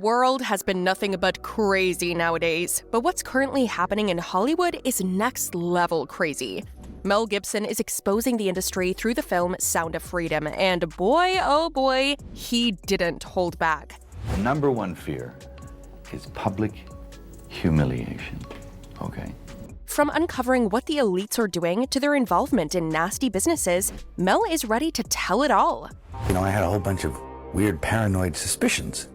World has been nothing but crazy nowadays, but what's currently happening in Hollywood is next level crazy. Mel Gibson is exposing the industry through the film Sound of Freedom, and boy, oh boy, he didn't hold back. Number one fear is public humiliation, okay? From uncovering what the elites are doing to their involvement in nasty businesses, Mel is ready to tell it all. I had a whole bunch of weird paranoid suspicions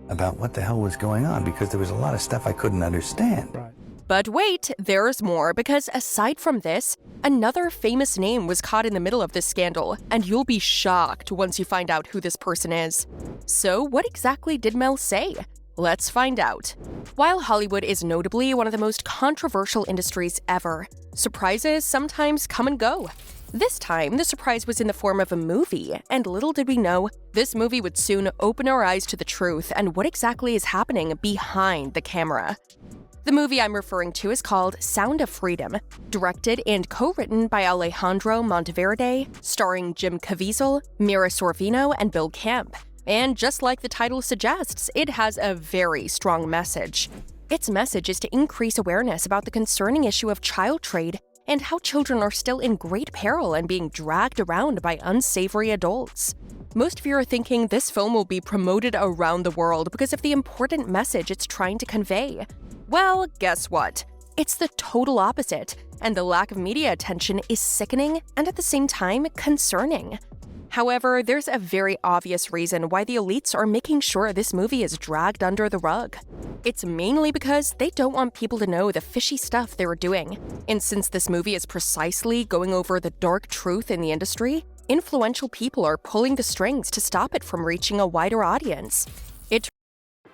about what the hell was going on because there was a lot of stuff I couldn't understand. Right. But wait, there's more, because aside from this, another famous name was caught in the middle of this scandal, and you'll be shocked once you find out who this person is. So what exactly did Mel say? Let's find out. While Hollywood is notably one of the most controversial industries ever, surprises sometimes come and go. This time, the surprise was in the form of a movie, and little did we know, this movie would soon open our eyes to the truth and what exactly is happening behind the camera. The movie I'm referring to is called Sound of Freedom, directed and co-written by Alejandro Monteverde, starring Jim Caviezel, Mira Sorvino, and Bill Camp. And just like the title suggests, it has a very strong message. Its message is to increase awareness about the concerning issue of child trade and how children are still in great peril and being dragged around by unsavory adults. Most of you are thinking this film will be promoted around the world because of the important message it's trying to convey. Well, guess what? It's the total opposite, and the lack of media attention is sickening and at the same time concerning. However, there's a very obvious reason why the elites are making sure this movie is dragged under the rug. It's mainly because they don't want people to know the fishy stuff they were doing. And since this movie is precisely going over the dark truth in the industry, influential people are pulling the strings to stop it from reaching a wider audience.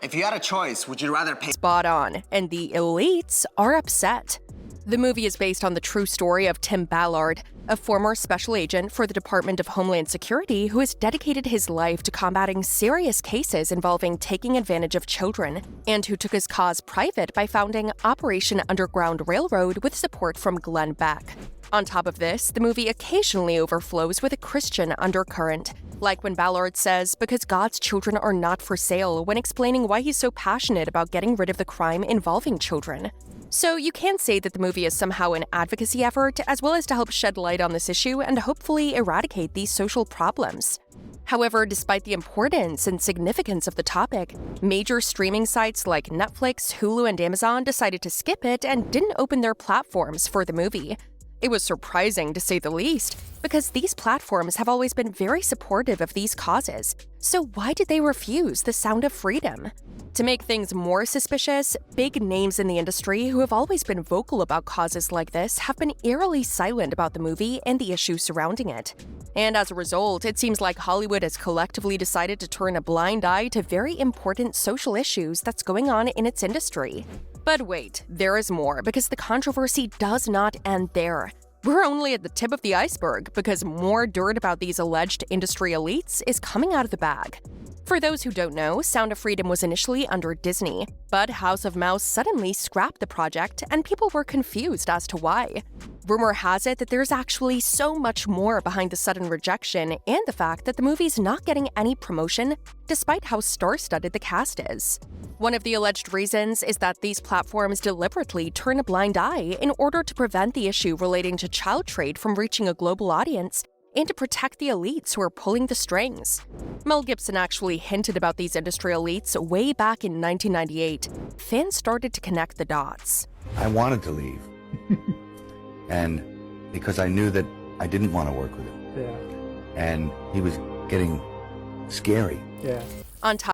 If you had a choice, would you rather pay— Spot on, and the elites are upset. The movie is based on the true story of Tim Ballard, a former special agent for the Department of Homeland Security who has dedicated his life to combating serious cases involving taking advantage of children, and who took his cause private by founding Operation Underground Railroad with support from Glenn Beck. On top of this, the movie occasionally overflows with a Christian undercurrent, like when Ballard says, because God's children are not for sale, when explaining why he's so passionate about getting rid of the crime involving children. So you can say that the movie is somehow an advocacy effort, as well as to help shed light on this issue and hopefully eradicate these social problems. However, despite the importance and significance of the topic, major streaming sites like Netflix, Hulu, and Amazon decided to skip it and didn't open their platforms for the movie. It was surprising, to say the least, because these platforms have always been very supportive of these causes. So why did they refuse the Sound of Freedom? To make things more suspicious, big names in the industry who have always been vocal about causes like this have been eerily silent about the movie and the issues surrounding it. And as a result, it seems like Hollywood has collectively decided to turn a blind eye to very important social issues that's going on in its industry. But wait, there is more, because the controversy does not end there. We're only at the tip of the iceberg, because more dirt about these alleged industry elites is coming out of the bag. For those who don't know, Sound of Freedom was initially under Disney, but House of Mouse suddenly scrapped the project, and people were confused as to why. Rumor has it that there's actually so much more behind the sudden rejection and the fact that the movie's not getting any promotion, despite how star-studded the cast is. One of the alleged reasons is that these platforms deliberately turn a blind eye in order to prevent the issue relating to child trade from reaching a global audience and to protect the elites who are pulling the strings. Mel Gibson actually hinted about these industry elites way back in 1998. Fans started to connect the dots. I wanted to leave. And because I knew that I didn't want to work with him. Yeah. And he was getting scary. Yeah. On top